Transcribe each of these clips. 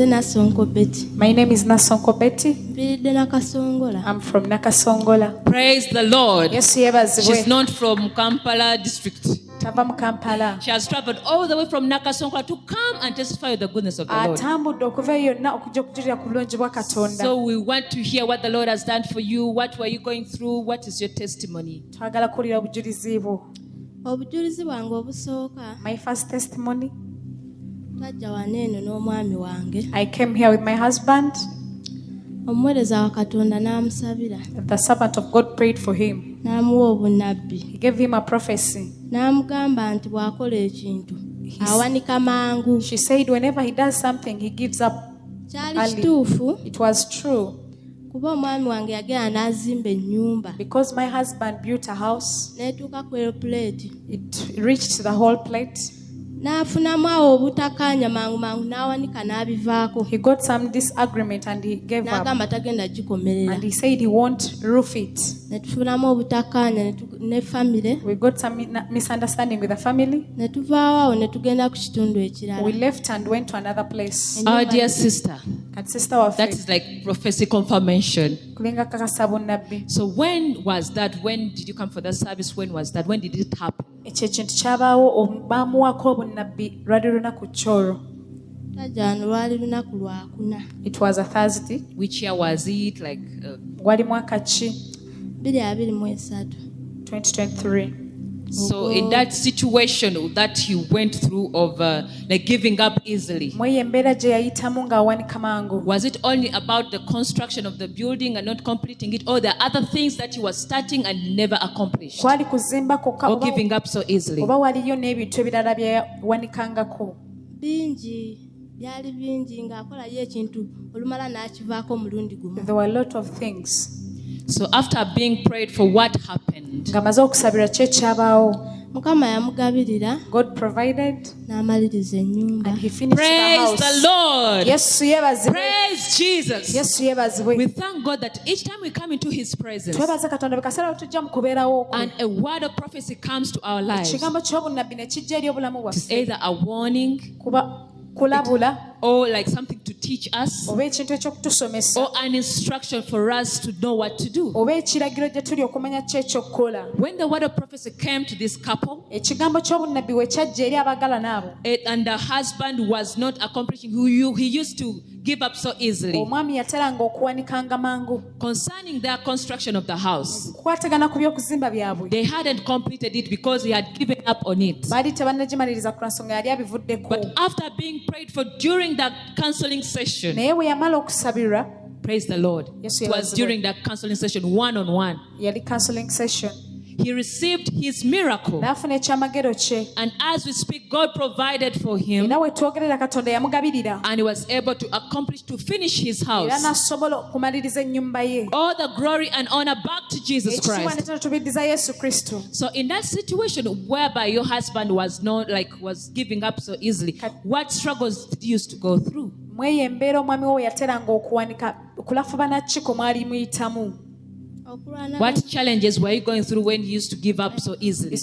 Nassonko Betty. My name is Nassonko Betty. Nakasongola. I'm from Nakasongola. Praise the Lord. Yes, yebazibwe. She's not from Kampala district. Tava mu Kampala. She has traveled all the way from Nakasongola to come and testify of the goodness of the Lord. Atambudde okuva eyo yonna okujja okujulira ku bulungi bwa Katonda. So we want to hear what the Lord has done for you. What were you going through? What is your testimony? Twagala kuwulira obujulizi bwo. Obujulizi bwange obusooka. My first testimony. Twajja wano eno n'omwami wange. I came here with my husband. Omuweereza wa Katonda n'amusabira. The servant of God prayed for him. N'amuwa obunnabbi. He gave him a prophecy. N'amugamba nti bw'akola ekintu awanika mangu. She said whenever he does something he gives up. Kyali kituufu. It was true. Kuba omwami wange yagenda n'azimba ennyumba. Because my husband built a house. N'etuuka ku plate. It reached the whole plate. N'afunamu awo obutakkaanya mangu n'awanika n'abivaako. He got some disagreement and he gave up. N'agamba tagenda gikomerera. And he said he won't roof it. Ne tufunamu obutakkaanya ne family. We got some misunderstanding with the family. Ne tuvaawo awo ne tugenda ku kitundu ekirala. We left and went to another place. Our dear sister, that is like prophecy confirmation. So when was that? When did you come for that service? When was that? When did it happen? It was a Thursday. Which year was it? Like 2023. So in that situation that you went through of like giving up easily, was it only about the construction of the building and not completing it, or there are other things that you were starting and never accomplished, or giving up so easily? There were a lot of things. So after being prayed for, what happened? God provided and he finished Praise the house. The Lord. Yes, praise Jesus. Yes, we thank God that each time we come into his presence and a word of prophecy comes to our lives, it's either a warning or like something to teach us, or an instruction for us to know what to do. When the word of prophecy came to this couple, and the husband was not accomplishing who he used to give up so easily concerning their construction of the house, they hadn't completed it because he had given up on it. But after being prayed for during that counseling session, praise the Lord, it was during that counseling session, one-on-one, he received his miracle. And as we speak, God provided for him, and he was able to accomplish, to finish his house. All the glory and honor back to Jesus Christ. So in that situation whereby your husband was not was giving up so easily, what struggles did you used to go through? What challenges were you going through when you used to give up so easily?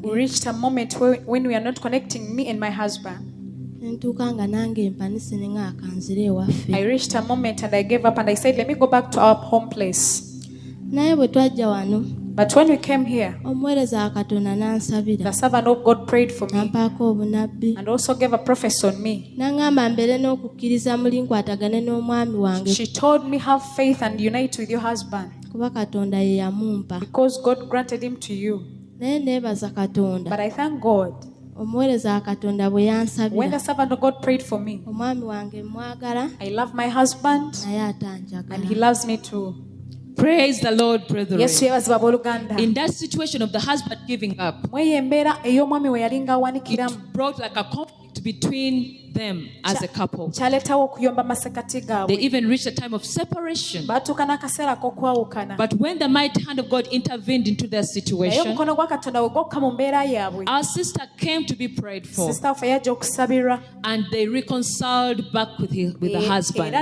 We reached a moment when we are not connecting, me and my husband. I reached a moment and I gave up and I said, let me go back to our home place. But when we came here, the servant of God prayed for me and also gave a prophecy on me. She told me, have faith and unite with your husband, because God granted him to you. But I thank God. When the servant of God prayed for me, I love my husband and he loves me too. Praise the Lord, brethren. Yes, in that situation of the husband giving up, it brought like a conflict between them as a couple. They even reached a time of separation. But when the mighty hand of God intervened into their situation, our sister came to be prayed for, and they reconciled back with the husband.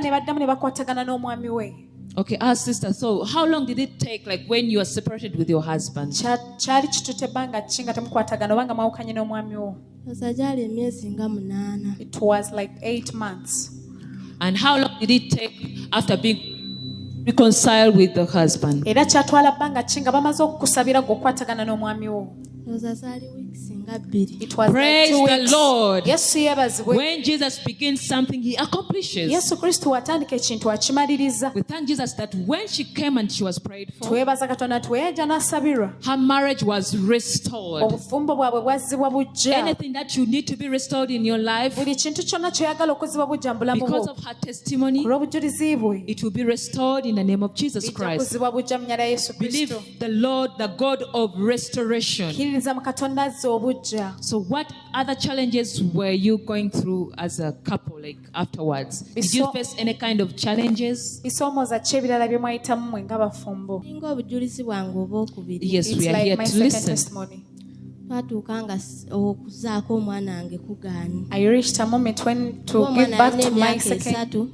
Okay, our sister, so how long did it take, like when you were separated with your husband? Kyali kitutte ebbanga ki nga temukwatagana oba nga mwawukanye n'omwami wo? It was like 8 months. And how long did it take after being reconciled with the husband? Era kyatwala bbanga ki nga bamaze okukusabira gw'okwatagana n'omwami wo? It was Praise like 2 the weeks. Lord. Yesu yebazibwe. When Jesus begins something, he accomplishes. Yesu Kristo watandika ekintu akimaliriza. We thank Jesus that when she came and she was prayed for, Twebaza Katonda nti bwe yajja n'asabirwa, her marriage was restored. obufumbo bwabwe bwazzibwa buggya. Anything that you need to be restored in your life, Buli kintu kyonna ky'oyagala okuzzibwa buggya mu bulamu because bwo, of her testimony, ku lw'obujulizi bwe, it will be restored in the name of Jesus bijja Christ. kuzzibwa buggya mu nnyala ya Yesu Believe Kristo. the Lord, the God of restoration. Kkiririza mu Katonda azza obuggya. So what other challenges were you going through as a couple, like afterwards? Did you face any kind of challenges? Bisoomooza ki ebirala bye mwayitamu mmwe ng'abafumbo? Yes, It's we are like here my to second listen. testimony. okuzaako omwana wange kugaanye. I reached a moment when to give birth to my second.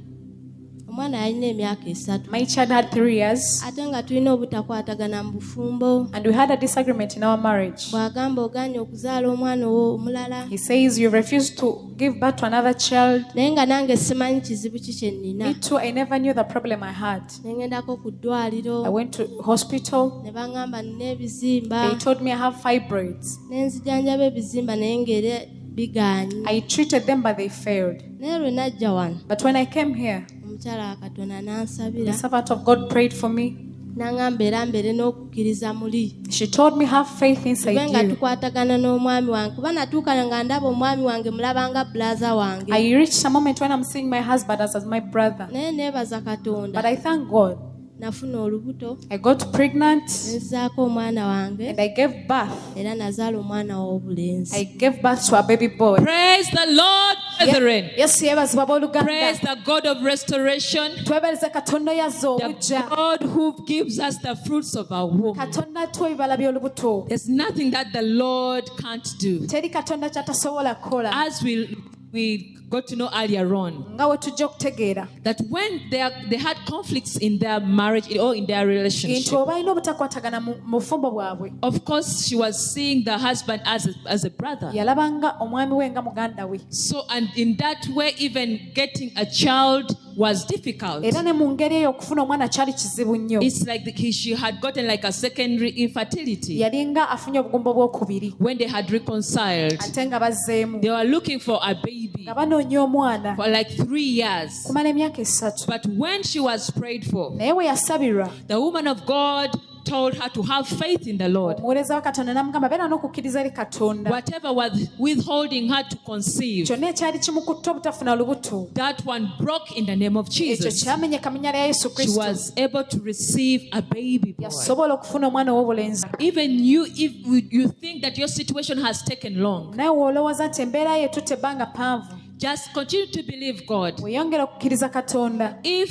Omwana yalina emyaka 3. My child had 3 years. Ate nga tulina obutakwatagana mu bufumbo. And we had a disagreement in our marriage. Bw'agamba ogaanye okuzaala omwana omulala. He says you refused to give birth to another child. Naye nga nange simanyi kizibu ki kye nnina. Me too, I never knew the problem I had. Ne ngendako ku ddwaliro. I went to hospital. Ne bangamba nina ebizimba. They told me I have fibroids. Ne nzijanjaba ebizimba naye ng'era bigaanye. I treated them but they failed. Naye lwe najja wano. But when I came here, Omukyala wa Katonda the n'ansabira. servant of God prayed for me. N'angamba era mbeere n'okukkiriza muli. She told me have faith inside Nga you. tukwatagana n'omwami wange. Kuba natuuka nga ndaba omwami wange mulabanga blaza wange. I reached a moment when I'm seeing my husband as my brother. Naye neebaza Katonda. But I thank God. Nafuna olubuto. I got pregnant. Nzaako omwana wange. And I gave birth. Era nazaala omwana w'obulenzi. I gave birth to a baby boy. Praise the Lord, brethren. Yes, yebazibwa abooluganda. Praise the God of restoration, Twebaliriza Katonda yazza the obuggya. God who gives us the fruits of our womb. Katonda atuwa ebibala by'olubuto. There's nothing that the Lord can't do. Teri Katonda ky'atasobola kukola. As we got to know earlier on, Nga we tujja okutegeera. that when they had conflicts in their marriage or in their relationship, Nti oba alina obutakwatagana mu bufumbo bwabwe. of course she was seeing the husband as a brother. Yalabanga omwami we nga muganda we. So, and in that way, even getting a child was difficult. Era ne mu ngeri eyo okufuna omwana kyali kizibu nnyo. It's like she had gotten like a secondary infertility. Yali nga afunye obugumba bw'okubiri. When they had reconciled, Ate nga bazzeemu. they were looking for a baby Nga banoonya omwana. for like 3 years. Kumala emyaka 3. But when she was prayed for, Naye we yasabirwa. the woman of God told her to have faith in the Lord. Omuweereza wa Katonda n'amugamba beera n'okukkiriza eri Katonda. Whatever was withholding her to conceive, Kyonna ekyali kimukutte obutafuna lubuto. that one broke in the name of Ekyo Jesus. kyamenyeka mu nnyala ya Yesu She Kristo. was able to receive a baby boy. Yasobola okufuna omwana ow'obulenzi. Even you, if you think that your situation has taken long, Naye w'olowooza nti embeera ye etutte ebbanga panvu. just continue to believe God. Weeyongera okukkiriza Katonda. If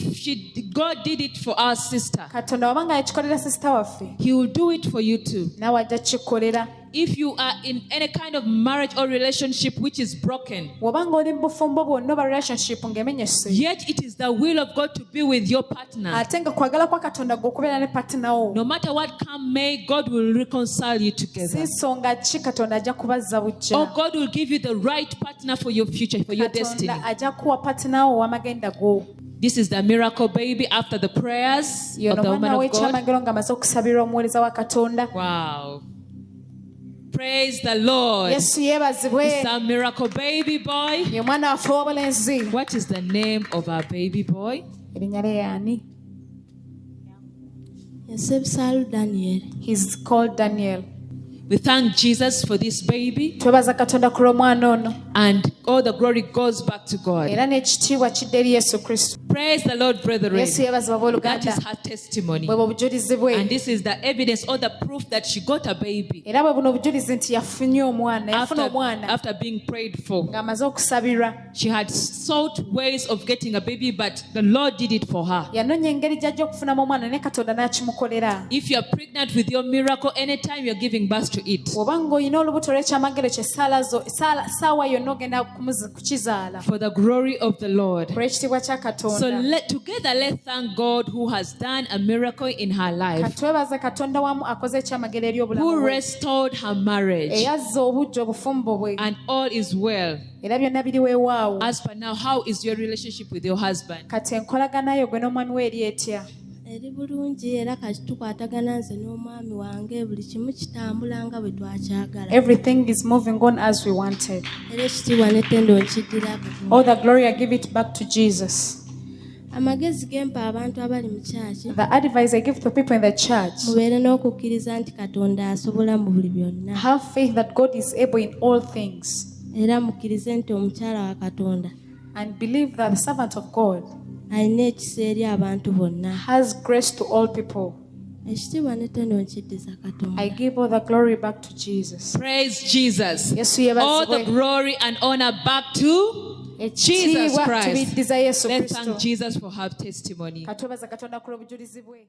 God did it for our sister, Katonda wabanga yakikolera sisita waffe, He will do it for you too. naawe ajja kukikolera. If you are in any kind of marriage or relationship which is broken, Bw'obanga oli mu bufumbo bwonna oba relationship ng'emenyese, yet it is the will of God to be with your partner. ate nga kwagala kwa Katonda gwe okubeera ne patina wo. No matter what come may, God will reconcile you Si together. nsonga ki Katonda ajja kubazza Or buggya. God will give you the right partner for your future, for your destiny. Katonda ajja kuwa patina wo ow'amagenda go. This is the miracle baby after the prayers of Yono the woman mwana of God. w'ekyamagero ng'amaze okusabirwa omuweereza wa Katonda. Wow. Praise the Lord. Yesu yeebazibwe. It's a miracle baby boy. Ye mwana waffe ow'obulenzi. What is the name of our baby boy? Erinnya lye y'ani? Yasebisaalu Daniel. He's called Daniel. We thank Jesus for this baby, Twebaza Katonda ku lw'omwana ono. and all the glory goes back to God. Era n'ekitiibwa kidda eri Yesu Kristo. Praise the Lord, brethren. Yesu yeebazibwa That abooluganda. is her testimony. Bwe bujulizi bwe. And this is the evidence or the proof that she got a baby Era bwe buno obujulizi nti yafunye omwana. Yafuna omwana after being prayed for. ng'amaze okusabirwa. She had sought ways of getting a baby, but the Lord did it for her. Yanoonya engeri gy'ajja okufunamu omwana ne Katonda n'akimukolera. If you are pregnant with your miracle, anytime you're giving birth to it, Bw'oba ng'olina olubuto olw'ekyamagero kye saawa yonna ogenda kukizaala. for the glory of the Lord. Olw'ekitiibwa kya Katonda. So So let's thank God who has done a miracle in her life, who restored her marriage, and all is well. As for now, how is your relationship with your husband? eri bulungi era kati tukwatagana nze n'omwami wange buli kimu kitambula nga bwe twakyagala. Everything is moving on as we wanted. Era ekitiibwa n'ettendo nkiddirako. All the glory I give it back to Jesus. Amagezi gempa abantu abali mu kyaki. The advice I give to people in the church. Mubeere n'okukkiriza nti Katonda asobola mu buli byonna. Have faith that God is able in all things. Era mukkirize nti omukyala wa Katonda. And believe that the servant of God alina ekisa eri abantu bonna. Has grace to all people. Ekitiibwa n'ettendo nkiddiza Katonda. I give all the glory back to Jesus. Praise Jesus. Yesu yebazibwe. All the glory and honor back to Jesus Christ. Let's thank Jesus for her testimony. Katubaza Katonda ku lw'obujulizi bwe.